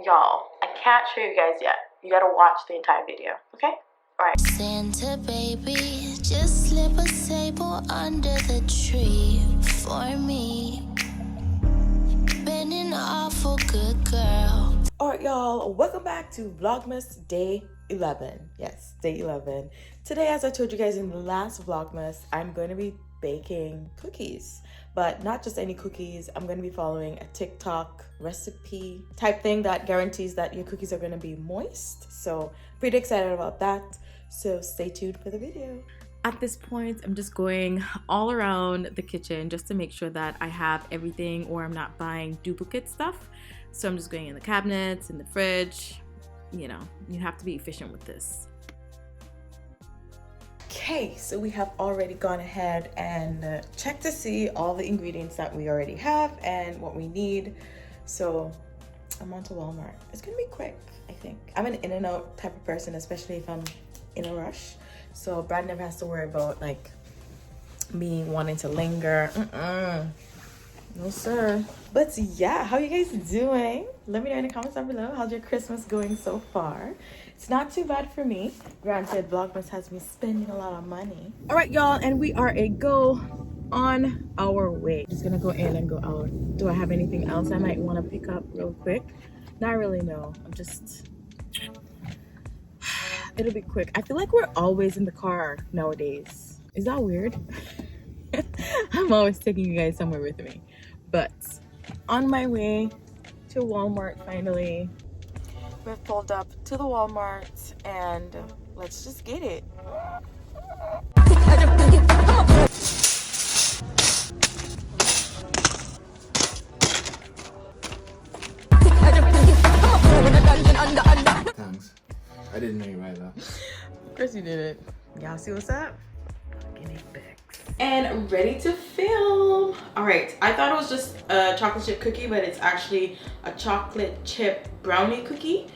Y'all, I can't show you guys yet. You gotta watch the entire video, okay? Alright. Santa baby, just slip a sable under the tree for me. Been an awful good girl. Alright, y'all, welcome back to Vlogmas Day 11. Yes, Day 11. Today, as I told you guys in the last Vlogmas, I'm going to be baking cookies. But not just any cookies. I'm going to be following a TikTok recipe type thing that guarantees that your cookies are going to be moist. So, pretty excited about that. So, stay tuned for the video. At this point, I'm just going all around the kitchen just to make sure that I have everything or I'm not buying duplicate stuff. So I'm just going in the cabinets, in the fridge. You know, you have to be efficient with this. Okay, so we have already gone ahead and checked to see all the ingredients that we already have and what we need. So I'm on to Walmart. It's gonna be quick, I think. I'm an in and out type of person, especially if I'm in a rush. So Brad never has to worry about like me wanting to linger. No sir. But yeah, how you guys doing? Let me know in the comments down below. How's your Christmas going so far? It's not too bad for me. Granted, Vlogmas has me spending a lot of money. All right, y'all, and we are a go on our way. Just gonna go in and go out. Do I have anything else I might want to pick up real quick? Not really, no. I'm just... It'll be quick. I feel like we're always in the car nowadays. Is that weird? I'm always taking you guys somewhere with me. But on my way to Walmart finally. We've pulled up to the Walmart and let's just get it. Thanks. I didn't know you right though. Of course you didn't. Y'all see what's up? Guinea pigs. And ready to film. All right, I thought it was just a chocolate chip cookie, but it's actually a chocolate chip brownie cookie.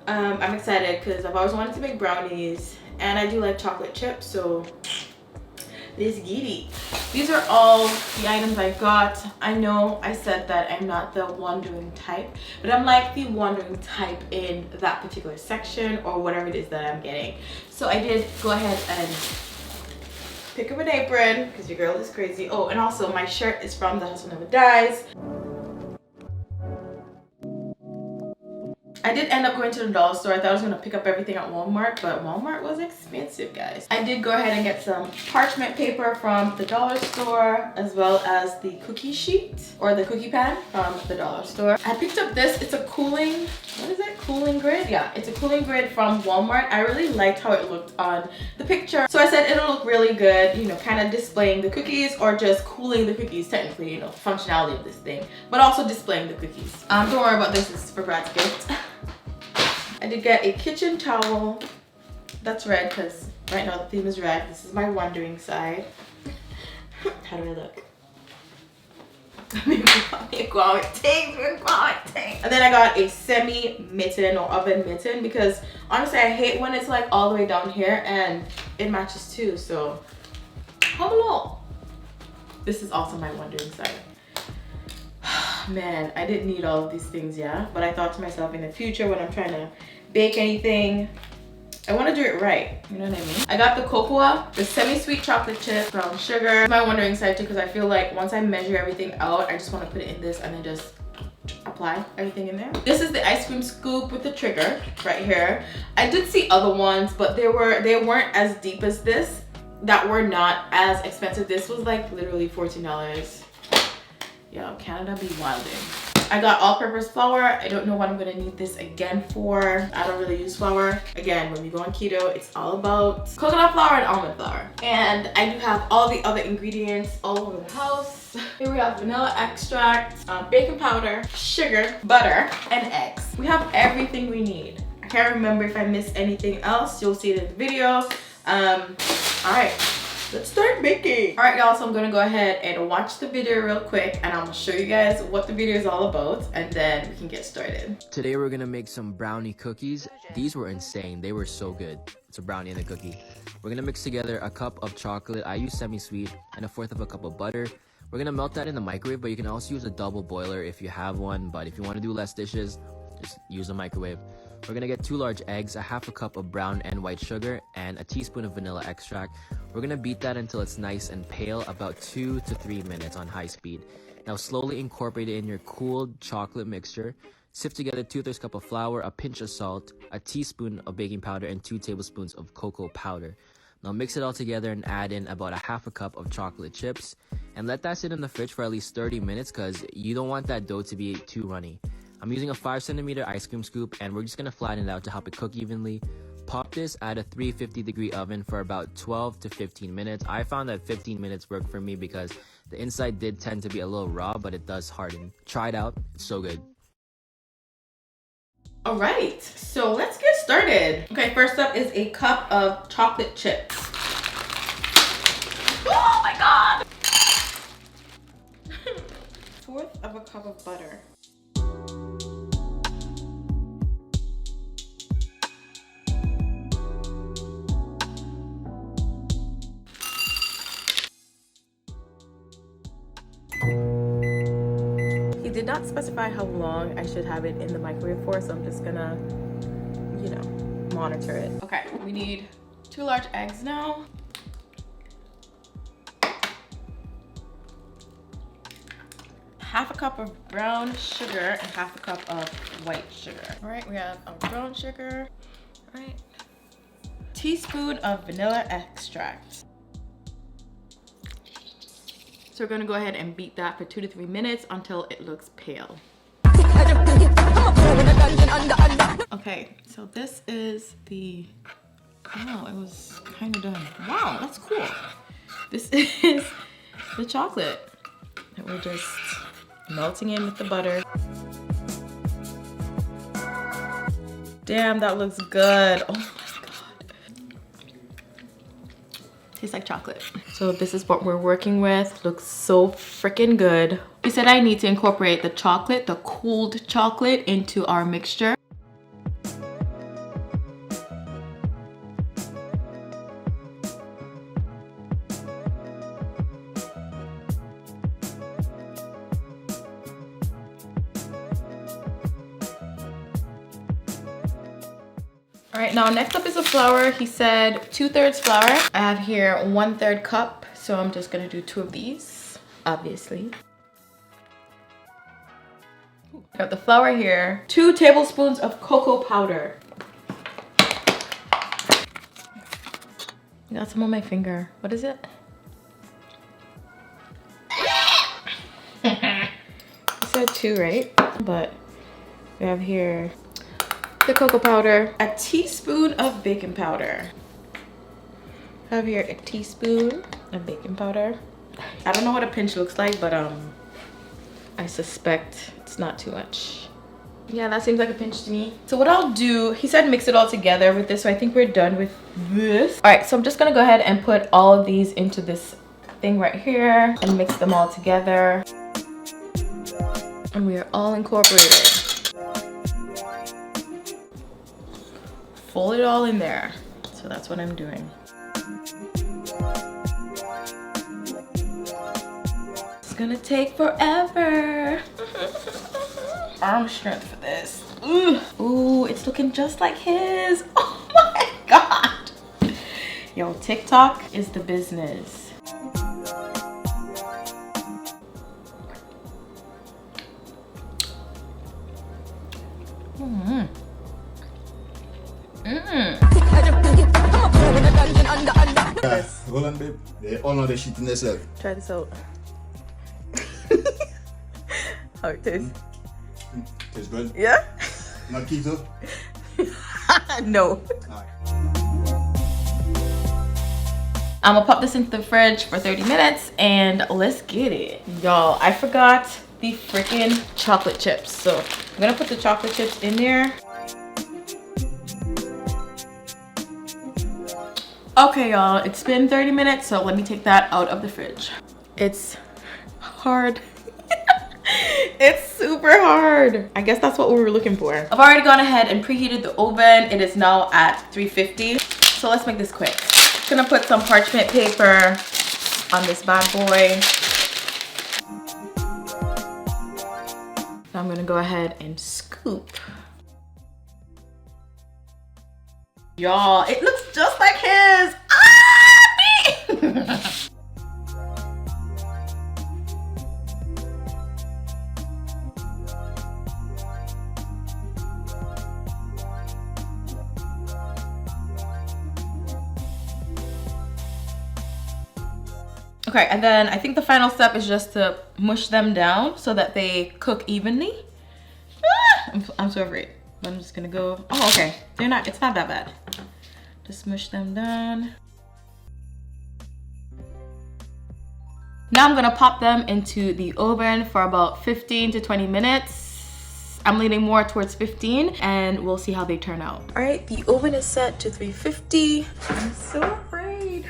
I'm excited because I've always wanted to make brownies and I do like chocolate chips, so let's get it. These are all the items I got. I know I said that I'm not the wandering type, but I'm like the wandering type in that particular section or whatever it is that I'm getting. So I did go ahead and pick up an apron because your girl is crazy. Oh, and also my shirt is from The Hustle Never Dies. I did end up going to the dollar store. I thought I was going to pick up everything at Walmart, but Walmart was expensive, guys. I did go ahead and get some parchment paper from the dollar store, as well as the cookie sheet or the cookie pan from the dollar store. I picked up this. It's a cooling, what is it? Cooling grid? Yeah, it's a cooling grid from Walmart. I really liked how it looked on the picture. So I said it'll look really good, you know, kind of displaying the cookies or just cooling the cookies, technically, you know, functionality of this thing, but also displaying the cookies. Don't worry about this. This is for Brad's gift. I did get a kitchen towel that's red because right now the theme is red. This is my wandering side. How do I look? And then I got a semi mitten or oven mitten because honestly I hate when it's like all the way down here and it matches too. So hello. This is also my wandering side. Man, I didn't need all of these things, yeah, but I thought to myself in the future when I'm trying to bake anything, I want to do it right, you know what I mean? I got the cocoa, the semi-sweet chocolate chip, brown sugar. My wondering side too, because I feel like once I measure everything out, I just want to put it in this and then just apply everything in there. This is the ice cream scoop with the trigger right here. I did see other ones, but they weren't as deep as this, that were not as expensive. This was like literally $14. Yo, Canada be wilding. I got all-purpose flour. I don't know what I'm gonna need this again for. I don't really use flour. Again, when we go on keto, it's all about coconut flour and almond flour. And I do have all the other ingredients all over the house. Here we have vanilla extract, baking powder, sugar, butter, and eggs. We have everything we need. I can't remember if I missed anything else. You'll see it in the video. All right. Let's start baking. All right, y'all, so I'm gonna go ahead and watch the video real quick and I'm gonna show you guys what the video is all about and then we can get started. Today we're gonna make some brownie cookies. These were insane. They were so good. It's a brownie and a cookie. We're gonna mix together a cup of chocolate. I use semi-sweet and 1/4 of a cup of butter. We're gonna melt that in the microwave, but you can also use a double boiler if you have one. But if you want to do less dishes, just use a microwave. We're gonna get 2 large eggs, a half a cup of brown and white sugar, and a teaspoon of vanilla extract. We're gonna beat that until it's nice and pale, about 2 to 3 minutes on high speed. Now slowly incorporate it in your cooled chocolate mixture. Sift together 2/3 cup of flour, a pinch of salt, a teaspoon of baking powder, and 2 tablespoons of cocoa powder. Now mix it all together and add in about a half a cup of chocolate chips. And let that sit in the fridge for at least 30 minutes because you don't want that dough to be too runny. I'm using a 5cm ice cream scoop, and we're just gonna flatten it out to help it cook evenly. Pop this at a 350-degree oven for about 12 to 15 minutes. I found that 15 minutes worked for me because the inside did tend to be a little raw, but it does harden. Try it out, it's so good. All right, so let's get started. Okay, first up is a cup of chocolate chips. Oh my God! 1/4 of a cup of butter. He did not specify how long I should have it in the microwave for, so I'm just gonna, you know, monitor it. Okay, we need 2 large eggs now. Half a cup of brown sugar and half a cup of white sugar. All right, we have our brown sugar. All right, teaspoon of vanilla extract. So we're gonna go ahead and beat that for 2 to 3 minutes until it looks pale. Okay, so this is the, oh, it was kind of done. Wow, that's cool. This is the chocolate that we're just melting in with the butter. Damn, that looks good. Oh my God. Tastes like chocolate. So this is what we're working with. Looks so freaking good. He said I need to incorporate the chocolate, the cooled chocolate, into our mixture. All right, now next up is the flour. He said 2/3 flour. I have here 1/3 cup, so I'm just gonna do 2 of these, obviously. I got the flour here. 2 tablespoons of cocoa powder. I got some on my finger. What is it? I said 2, right? But we have here the cocoa powder, a teaspoon of baking powder. I have here a teaspoon of baking powder. I don't know what a pinch looks like, but I suspect it's not too much. Yeah, that seems like a pinch to me. So what I'll do, he said mix it all together with this, so I think we're done with this. All right, so I'm just gonna go ahead and put all of these into this thing right here and mix them all together. And we are all incorporated. Fold it all in there. So that's what I'm doing. It's gonna take forever. Arm strength for this. Ooh, it's looking just like his. Oh my God. Yo, TikTok is the business. Hold on, babe. They all know they're shitting themselves. Try this out. How it tastes? Tastes good. Yeah? Not keto? No. Alright. I'm gonna pop this into the fridge for 30 minutes and let's get it. Y'all, I forgot the freaking chocolate chips. So I'm gonna put the chocolate chips in there. Okay, y'all, it's been 30 minutes, so let me take that out of the fridge. It's hard. It's super hard. I guess that's what we were looking for. I've already gone ahead and preheated the oven. It is now at 350. So let's make this quick. Just gonna put some parchment paper on this bad boy. Now I'm gonna go ahead and scoop Y'all, it looks just like his. Ah, me! Okay, and then I think the final step is just to mush them down so that they cook evenly. Ah, I'm so afraid. I'm just gonna go. Oh, okay. It's not that bad. Just mush them down. Now I'm gonna pop them into the oven for about 15 to 20 minutes. I'm leaning more towards 15 and we'll see how they turn out. All right, the oven is set to 350. I'm so afraid.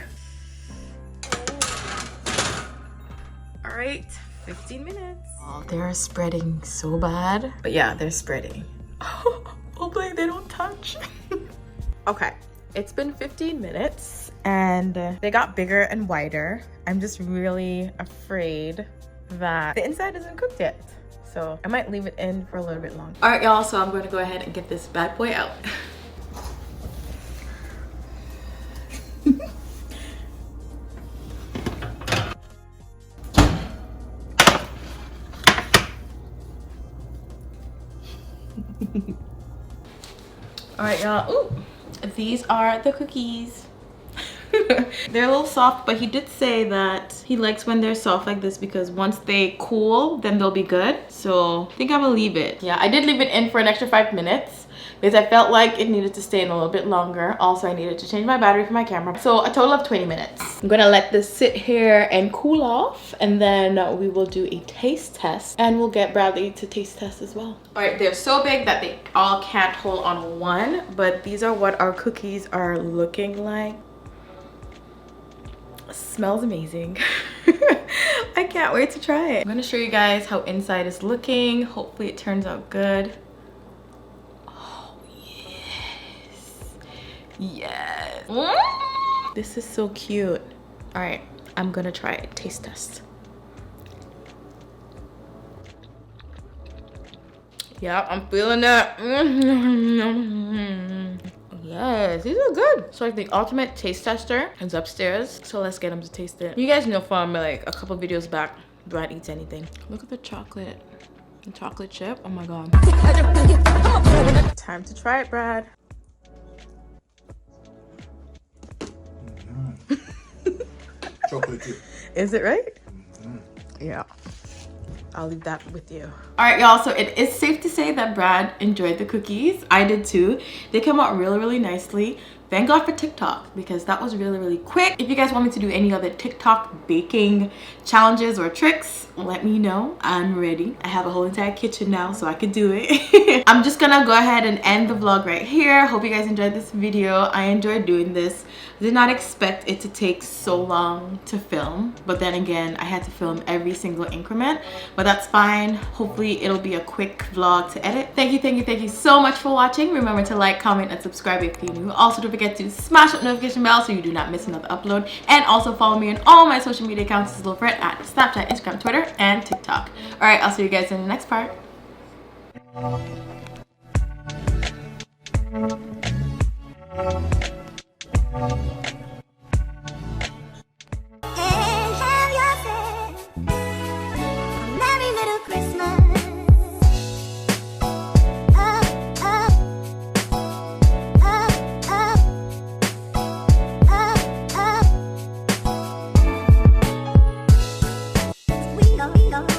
All right, 15 minutes. Oh, they're spreading so bad. But yeah, they're spreading. Hopefully they don't touch. Okay, it's been 15 minutes and they got bigger and wider. I'm just really afraid that the inside isn't cooked yet. So I might leave it in for a little bit longer. All right, y'all, so I'm going to go ahead and get this bad boy out. All right, y'all. Ooh, these are the cookies. They're a little soft, but he did say that he likes when they're soft like this because once they cool, then they'll be good. So I think I'm gonna leave it. Yeah, I did leave it in for an extra 5 minutes because I felt like it needed to stay in a little bit longer. Also, I needed to change my battery for my camera. So a total of 20 minutes. I'm gonna let this sit here and cool off, and then we will do a taste test and we'll get Bradley to taste test as well. All right, they're so big that they all can't hold on one, but these are what our cookies are looking like. Smells amazing. I can't wait to try it. I'm gonna show you guys how inside is looking. Hopefully it turns out good. Oh yes, yes. This is so cute. All right, I'm gonna try it. Taste test. Yeah, I'm feeling that. Yes, these are good. So like the ultimate taste tester is upstairs. So let's get him to taste it. You guys know from like a couple videos back, Brad eats anything. Look at the chocolate. The chocolate chip. Oh my god. Time to try it, Brad. Chocolate chip. Is it right? Yeah. I'll leave that with you. All right, y'all, so it is safe to say that Brad enjoyed the cookies. I did too. They came out really, really nicely. Thank God for TikTok because that was really, really quick. If you guys want me to do any other TikTok baking challenges or tricks, let me know. I'm ready. I have a whole entire kitchen now, so I could do it. I'm just gonna go ahead and end the vlog right here. Hope you guys enjoyed this video. I enjoyed doing this. I did not expect it to take so long to film, but then again, I had to film every single increment, but that's fine. Hopefully it'll be a quick vlog to edit. Thank you so much for watching. Remember to like, comment, and subscribe if you're new. Also, don't forget to smash that notification bell so you do not miss another upload, and also follow me on all my social media accounts as Loaferette at Snapchat, Instagram, Twitter, and TikTok. All right, I'll see you guys in the next part. We go.